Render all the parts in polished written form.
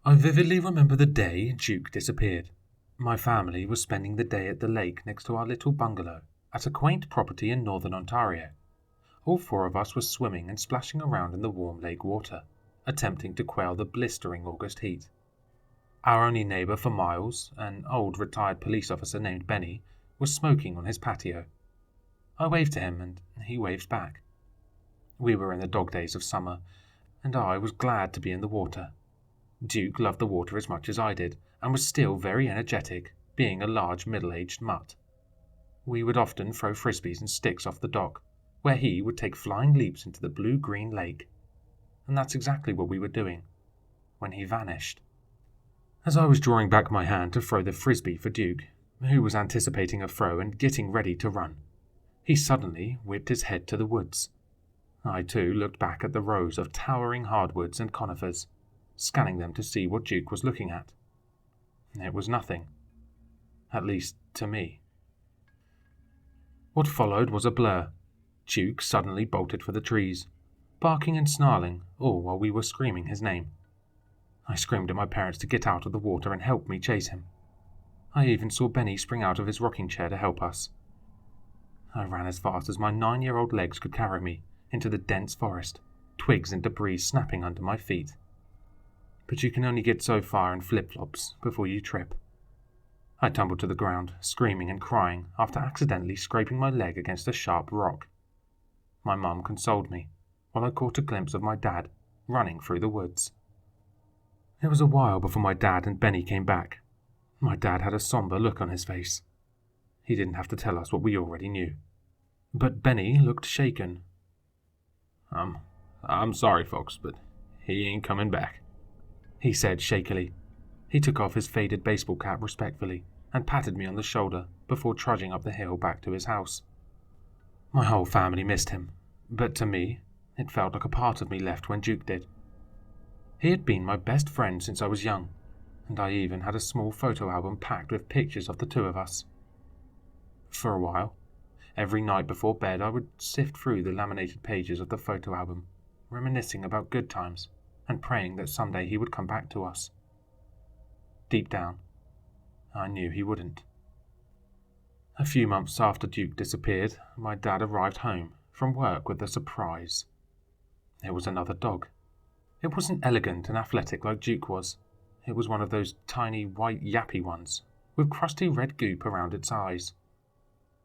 I vividly remember the day Duke disappeared. My family was spending the day at the lake next to our little bungalow at a quaint property in northern Ontario. All four of us were swimming and splashing around in the warm lake water, attempting to quell the blistering August heat. Our only neighbour for miles, an old retired police officer named Benny, was smoking on his patio. I waved to him and he waved back. We were in the dog days of summer, and I was glad to be in the water. Duke loved the water as much as I did, and was still very energetic, being a large middle-aged mutt. We would often throw frisbees and sticks off the dock, where he would take flying leaps into the blue-green lake. And that's exactly what we were doing, when he vanished. As I was drawing back my hand to throw the frisbee for Duke, who was anticipating a throw and getting ready to run, he suddenly whipped his head to the woods. I too looked back at the rows of towering hardwoods and conifers, scanning them to see what Duke was looking at. It was nothing. At least, to me. What followed was a blur. Duke suddenly bolted for the trees, barking and snarling, all while we were screaming his name. I screamed at my parents to get out of the water and help me chase him. I even saw Benny spring out of his rocking chair to help us. I ran as fast as my 9-year-old legs could carry me into the dense forest, twigs and debris snapping under my feet. But you can only get so far in flip-flops before you trip. I tumbled to the ground, screaming and crying after accidentally scraping my leg against a sharp rock. My mum consoled me, while I caught a glimpse of my dad running through the woods. It was a while before my dad and Benny came back. My dad had a somber look on his face. He didn't have to tell us what we already knew. But Benny looked shaken. I'm sorry, folks, but he ain't coming back," he said shakily. He took off his faded baseball cap respectfully and patted me on the shoulder before trudging up the hill back to his house. My whole family missed him, but to me, it felt like a part of me left when Duke did. He had been my best friend since I was young, and I even had a small photo album packed with pictures of the two of us. For a while, every night before bed I would sift through the laminated pages of the photo album, reminiscing about good times and praying that someday he would come back to us. Deep down, I knew he wouldn't. A few months after Duke disappeared, my dad arrived home from work with a surprise. It was another dog. It wasn't elegant and athletic like Duke was. It was one of those tiny white yappy ones, with crusty red goop around its eyes.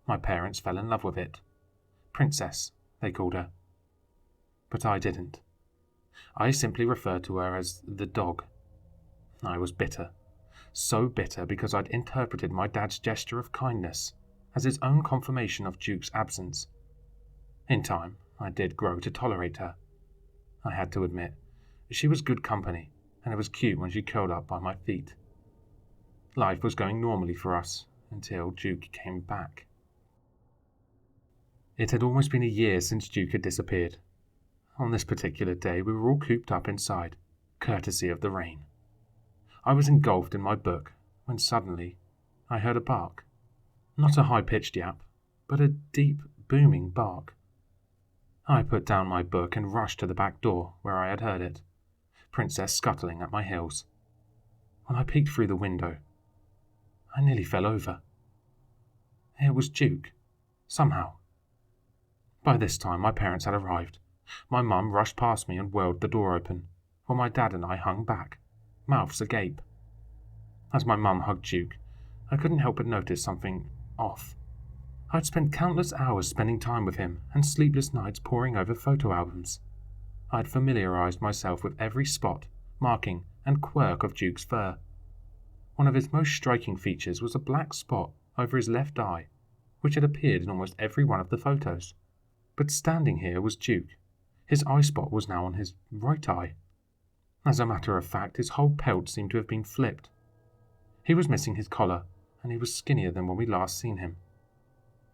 My parents fell in love with it. Princess, they called her. But I didn't. I simply referred to her as the dog. I was bitter. So bitter because I'd interpreted my dad's gesture of kindness as his own confirmation of Duke's absence. In time, I did grow to tolerate her. I had to admit, she was good company, and it was cute when she curled up by my feet. Life was going normally for us until Duke came back. It had almost been a year since Duke had disappeared. On this particular day, we were all cooped up inside, courtesy of the rain. I was engulfed in my book when suddenly I heard a bark. Not a high-pitched yap, but a deep, booming bark. I put down my book and rushed to the back door where I had heard it, Princess scuttling at my heels. When I peeked through the window, I nearly fell over. It was Duke, somehow. By this time, my parents had arrived. My mum rushed past me and whirled the door open, while my dad and I hung back, mouths agape. As my mum hugged Duke, I couldn't help but notice something off. I'd spent countless hours spending time with him and sleepless nights poring over photo albums. I'd familiarized myself with every spot, marking, and quirk of Duke's fur. One of his most striking features was a black spot over his left eye, which had appeared in almost every one of the photos. But standing here was Duke. His eye spot was now on his right eye. As a matter of fact, his whole pelt seemed to have been flipped. He was missing his collar, and he was skinnier than when we last seen him.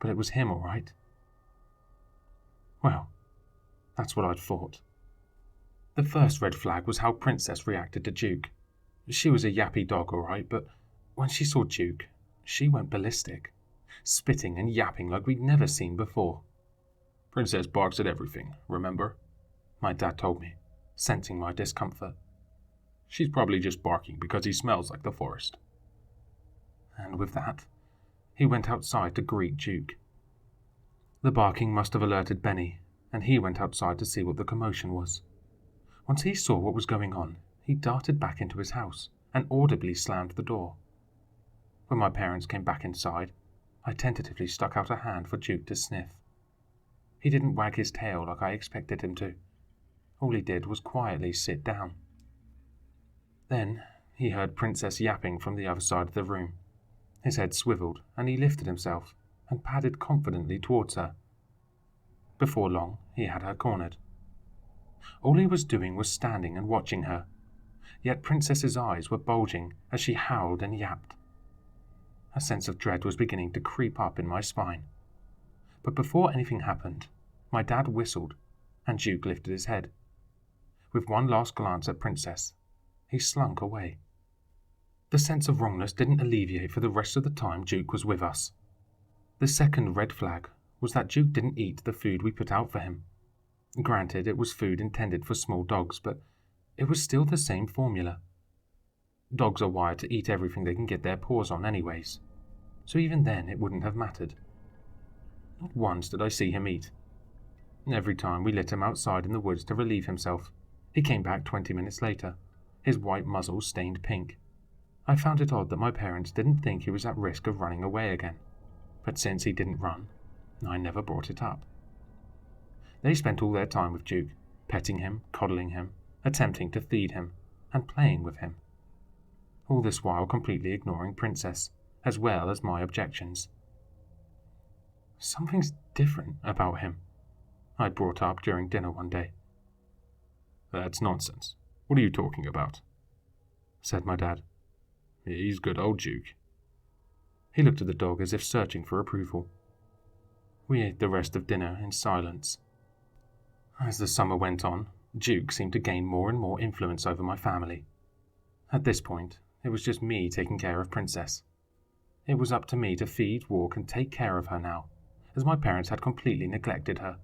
But it was him, all right. Well, that's what I'd thought. The first red flag was how Princess reacted to Duke. She was a yappy dog, all right, but when she saw Duke, she went ballistic, spitting and yapping like we'd never seen before. "Princess barks at everything, remember?" my dad told me, sensing my discomfort. She's probably just barking because he smells like the forest." And with that, he went outside to greet Duke. The barking must have alerted Benny, and he went outside to see what the commotion was. Once he saw what was going on, he darted back into his house and audibly slammed the door. When my parents came back inside, I tentatively stuck out a hand for Duke to sniff. He didn't wag his tail like I expected him to. All he did was quietly sit down. Then he heard Princess yapping from the other side of the room. His head swiveled, and he lifted himself and padded confidently towards her. Before long, he had her cornered. All he was doing was standing and watching her, yet Princess's eyes were bulging as she howled and yapped. A sense of dread was beginning to creep up in my spine. But before anything happened, my dad whistled, and Duke lifted his head. With one last glance at Princess, he slunk away. The sense of wrongness didn't alleviate for the rest of the time Duke was with us. The second red flag was that Duke didn't eat the food we put out for him. Granted, it was food intended for small dogs, but it was still the same formula. Dogs are wired to eat everything they can get their paws on anyways, so even then it wouldn't have mattered. Not once did I see him eat. Every time we let him outside in the woods to relieve himself, he came back 20 minutes later, his white muzzle stained pink. I found it odd that my parents didn't think he was at risk of running away again, but since he didn't run, I never brought it up. They spent all their time with Duke, petting him, coddling him, attempting to feed him, and playing with him. All this while completely ignoring Princess, as well as my objections. Something's different about him, I brought up during dinner one day. "That's nonsense. What are you talking about?" said my dad. "He's good old Duke." He looked at the dog as if searching for approval. We ate the rest of dinner in silence. As the summer went on, Duke seemed to gain more and more influence over my family. At this point, it was just me taking care of Princess. It was up to me to feed, walk, and take care of her now, as my parents had completely neglected her.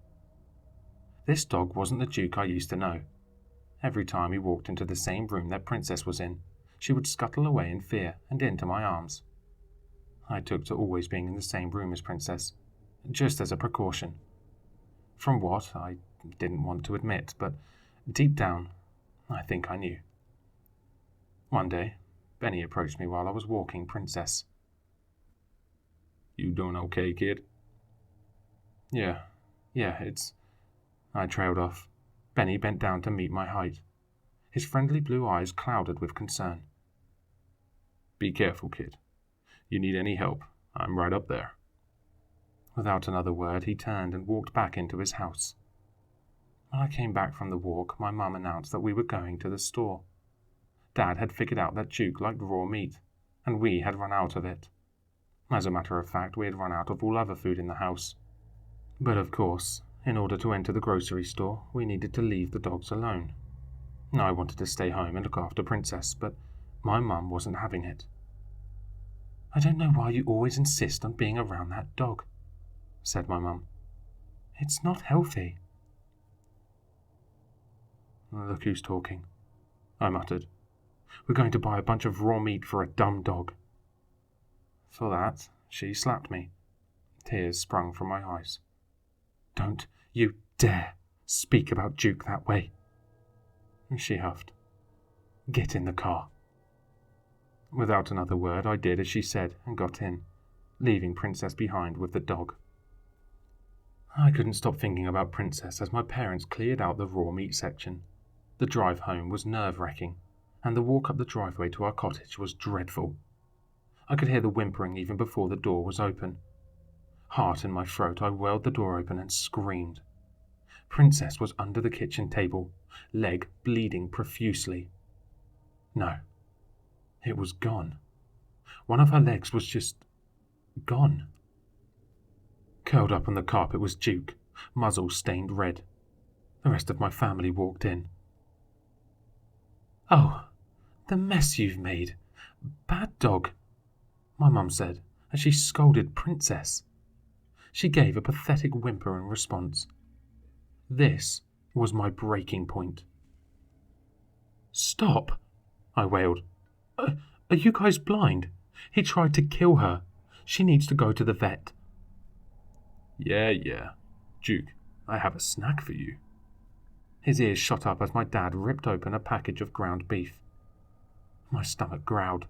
This dog wasn't the Duke I used to know. Every time he walked into the same room that Princess was in, she would scuttle away in fear and into my arms. I took to always being in the same room as Princess, just as a precaution. From what I didn't want to admit, but deep down, I think I knew. One day, Benny approached me while I was walking Princess. "You doing okay, kid?" Yeah, it's... I trailed off. Benny bent down to meet my height. His friendly blue eyes clouded with concern. "Be careful, kid. You need any help, I'm right up there." Without another word, he turned and walked back into his house. When I came back from the walk, my mum announced that we were going to the store. Dad had figured out that Duke liked raw meat, and we had run out of it. As a matter of fact, we had run out of all other food in the house. But of course, in order to enter the grocery store, we needed to leave the dogs alone. I wanted to stay home and look after Princess, but my mum wasn't having it. "I don't know why you always insist on being around that dog," said my mum. "It's not healthy." "Look who's talking," I muttered. "We're going to buy a bunch of raw meat for a dumb dog." For that, she slapped me. Tears sprung from my eyes. "Don't you dare speak about Duke that way," she huffed. "Get in the car." Without another word, I did as she said and got in, leaving Princess behind with the dog. I couldn't stop thinking about Princess as my parents cleared out the raw meat section. The drive home was nerve-wracking, and the walk up the driveway to our cottage was dreadful. I could hear the whimpering even before the door was open. Heart in my throat, I whirled the door open and screamed. Princess was under the kitchen table, leg bleeding profusely. No, it was gone. One of her legs was just gone. Curled up on the carpet was Duke, muzzle stained red. The rest of my family walked in. "Oh, the mess you've made. Bad dog," my mum said as she scolded Princess. She gave a pathetic whimper in response. This was my breaking point. "Stop," I wailed. Are you guys blind? He tried to kill her. She needs to go to the vet. Yeah. Duke, I have a snack for you. His ears shot up as my dad ripped open a package of ground beef. My stomach growled.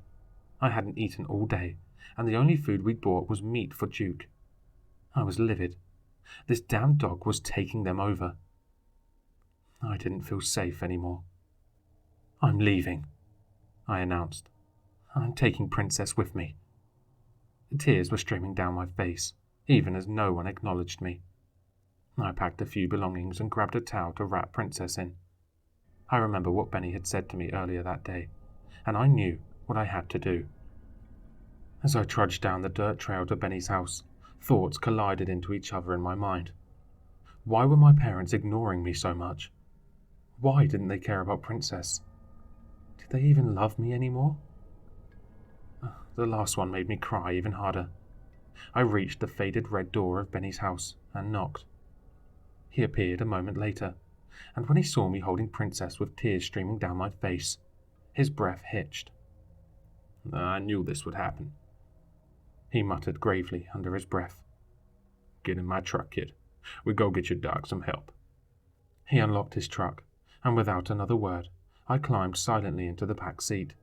I hadn't eaten all day, and the only food we'd bought was meat for Duke. I was livid. This damn dog was taking them over. I didn't feel safe anymore. I'm leaving, I announced. I'm taking Princess with me. Tears were streaming down my face, even as no one acknowledged me. I packed a few belongings and grabbed a towel to wrap Princess in. I remember what Benny had said to me earlier that day, and I knew what I had to do. As I trudged down the dirt trail to Benny's house, thoughts collided into each other in my mind. Why were my parents ignoring me so much? Why didn't they care about Princess? Did they even love me anymore? The last one made me cry even harder. I reached the faded red door of Benny's house and knocked. He appeared a moment later, and when he saw me holding Princess with tears streaming down my face, his breath hitched. I knew this would happen, he muttered gravely under his breath. Get in my truck, kid. We go get your dog some help. He unlocked his truck, and without another word, I climbed silently into the back seat.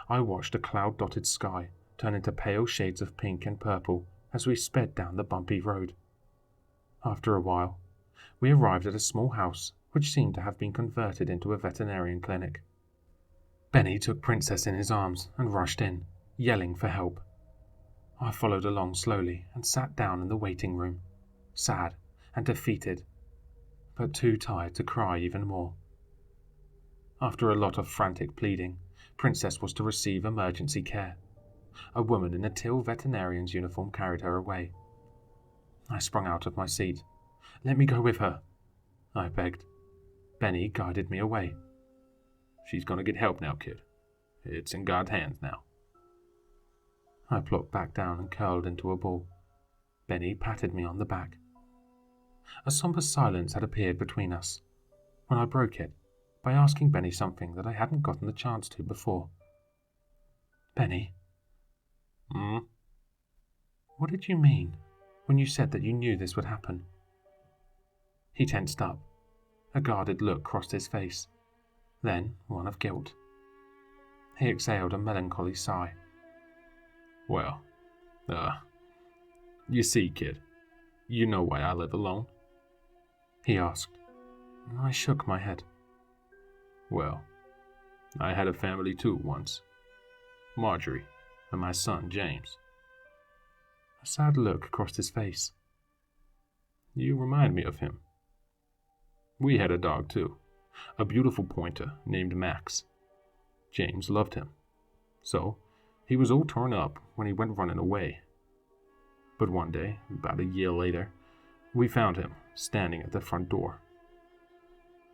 I watched a cloud-dotted sky turn into pale shades of pink and purple as we sped down the bumpy road. After a while, we arrived at a small house which seemed to have been converted into a veterinarian clinic. Benny took Princess in his arms and rushed in, yelling for help. I followed along slowly and sat down in the waiting room, sad and defeated, but too tired to cry even more. After a lot of frantic pleading, Princess was to receive emergency care. A woman in a teal veterinarian's uniform carried her away. I sprung out of my seat. Let me go with her, I begged. Benny guided me away. She's gonna get help now, kid. It's in God's hands now. I plopped back down and curled into a ball. Benny patted me on the back. A somber silence had appeared between us, when I broke it by asking Benny something that I hadn't gotten the chance to before. Benny? What did you mean when you said that you knew this would happen? He tensed up. A guarded look crossed his face, then one of guilt. He exhaled a melancholy sigh. Well, you see, kid, you know why I live alone? He asked. I shook my head. Well, I had a family too once. Marjorie and my son James. A sad look crossed his face. You remind me of him. We had a dog too, a beautiful pointer named Max. James loved him, so he was all torn up when he went running away. But one day, about a year later, we found him standing at the front door.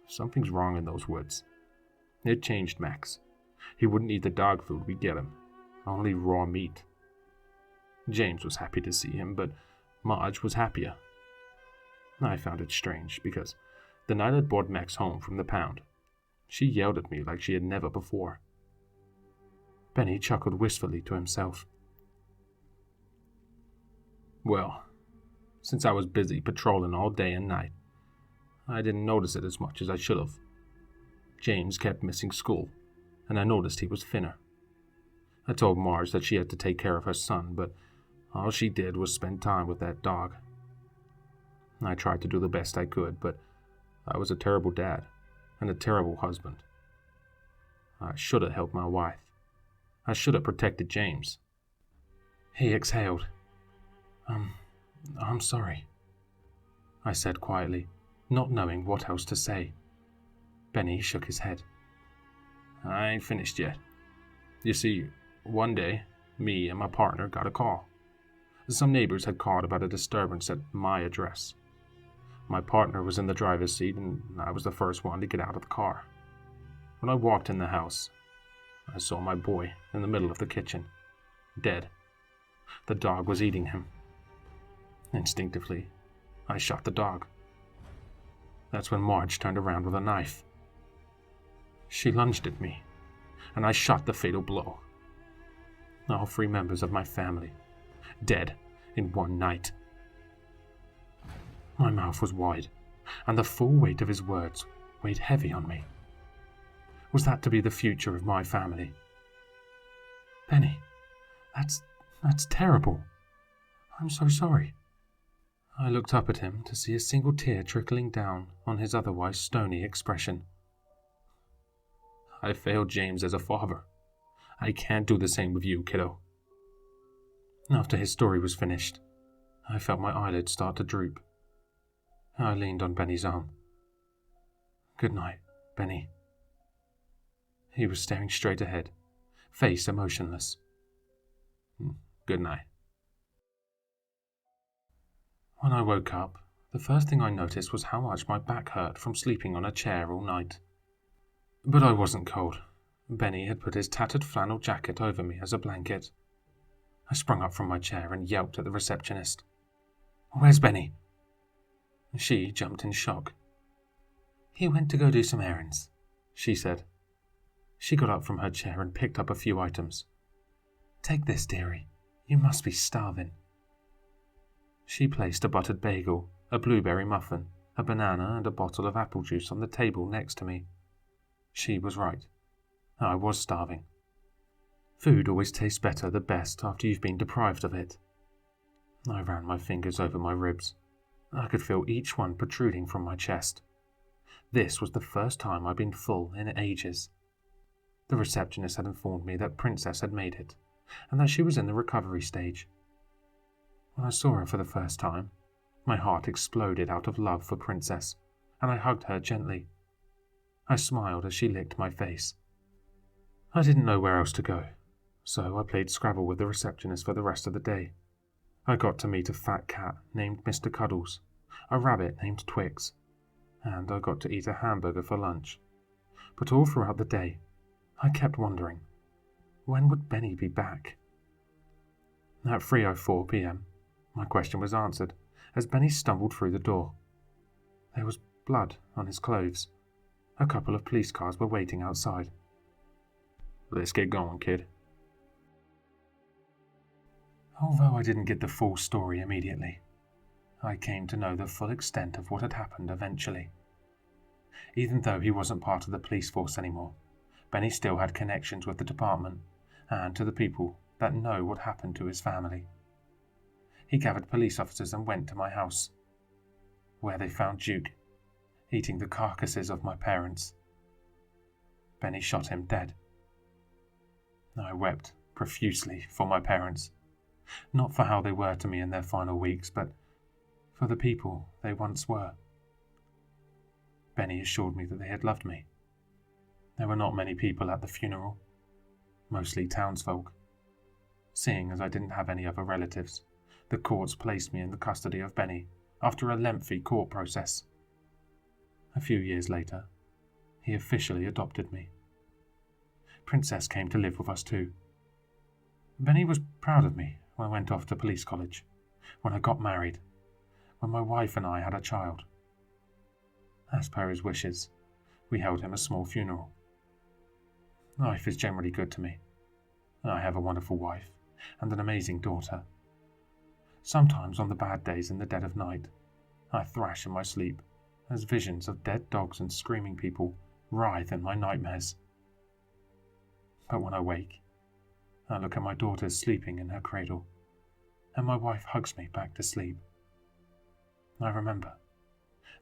Something's wrong in those woods. It changed Max. He wouldn't eat the dog food we get him, only raw meat. James was happy to see him, but Marge was happier. I found it strange because the night I'd brought Max home from the pound, she yelled at me like she had never before. Benny chuckled wistfully to himself. Well, since I was busy patrolling all day and night, I didn't notice it as much as I should have. James kept missing school, and I noticed he was thinner. I told Marge that she had to take care of her son, but all she did was spend time with that dog. I tried to do the best I could, but I was a terrible dad and a terrible husband. I should have helped my wife. I should have protected James. He exhaled. I'm sorry, I said quietly, not knowing what else to say. Benny shook his head. I ain't finished yet. You see, one day, me and my partner got a call. Some neighbors had called about a disturbance at my address. My partner was in the driver's seat, and I was the first one to get out of the car. When I walked in the house, I saw my boy in the middle of the kitchen, dead. The dog was eating him. Instinctively, I shot the dog. That's when Marge turned around with a knife. She lunged at me. and I shot the fatal blow. All 3 members of my family, dead in one night. My mouth was wide, and the full weight of his words weighed heavy on me. Was that to be the future of my family? Benny, that's terrible. I'm so sorry. I looked up at him to see a single tear trickling down on his otherwise stony expression. I failed James as a father. I can't do the same with you, kiddo. After his story was finished, I felt my eyelids start to droop. I leaned on Benny's arm. Good night, Benny. He was staring straight ahead, face emotionless. Good night. When I woke up, the first thing I noticed was how much my back hurt from sleeping on a chair all night. But I wasn't cold. Benny had put his tattered flannel jacket over me as a blanket. I sprung up from my chair and yelped at the receptionist. Where's Benny? She jumped in shock. He went to go do some errands, she said. She got up from her chair and picked up a few items. Take this, dearie. You must be starving. She placed a buttered bagel, a blueberry muffin, a banana and a bottle of apple juice on the table next to me. She was right. I was starving. Food always tastes better the best after you've been deprived of it. I ran my fingers over my ribs. I could feel each one protruding from my chest. This was the first time I'd been full in ages. The receptionist had informed me that Princess had made it, and that she was in the recovery stage. When I saw her for the first time, my heart exploded out of love for Princess, and I hugged her gently. I smiled as she licked my face. I didn't know where else to go, so I played Scrabble with the receptionist for the rest of the day. I got to meet a fat cat named Mr. Cuddles, a rabbit named Twix, and I got to eat a hamburger for lunch. But all throughout the day, I kept wondering, when would Benny be back? At 3:04 p.m., my question was answered as Benny stumbled through the door. There was blood on his clothes. A couple of police cars were waiting outside. Let's get going, kid. Although I didn't get the full story immediately, I came to know the full extent of what had happened eventually. Even though he wasn't part of the police force anymore, Benny still had connections with the department and to the people that know what happened to his family. He gathered police officers and went to my house, where they found Duke eating the carcasses of my parents. Benny shot him dead. I wept profusely for my parents, not for how they were to me in their final weeks, but for the people they once were. Benny assured me that they had loved me. There were not many people at the funeral, mostly townsfolk. Seeing as I didn't have any other relatives, the courts placed me in the custody of Benny after a lengthy court process. A few years later, he officially adopted me. Princess came to live with us too. Benny was proud of me when I went off to police college, when I got married, when my wife and I had a child. As per his wishes, we held him a small funeral. Life is generally good to me. I have a wonderful wife and an amazing daughter. Sometimes on the bad days in the dead of night, I thrash in my sleep as visions of dead dogs and screaming people writhe in my nightmares. But when I wake, I look at my daughter sleeping in her cradle, and my wife hugs me back to sleep. I remember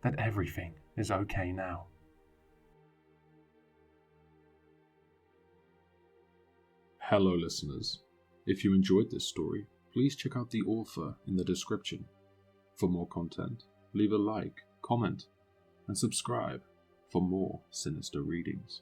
that everything is okay now. Hello listeners, if you enjoyed this story, please check out the author in the description. For more content, leave a like, comment, and subscribe for more sinister readings.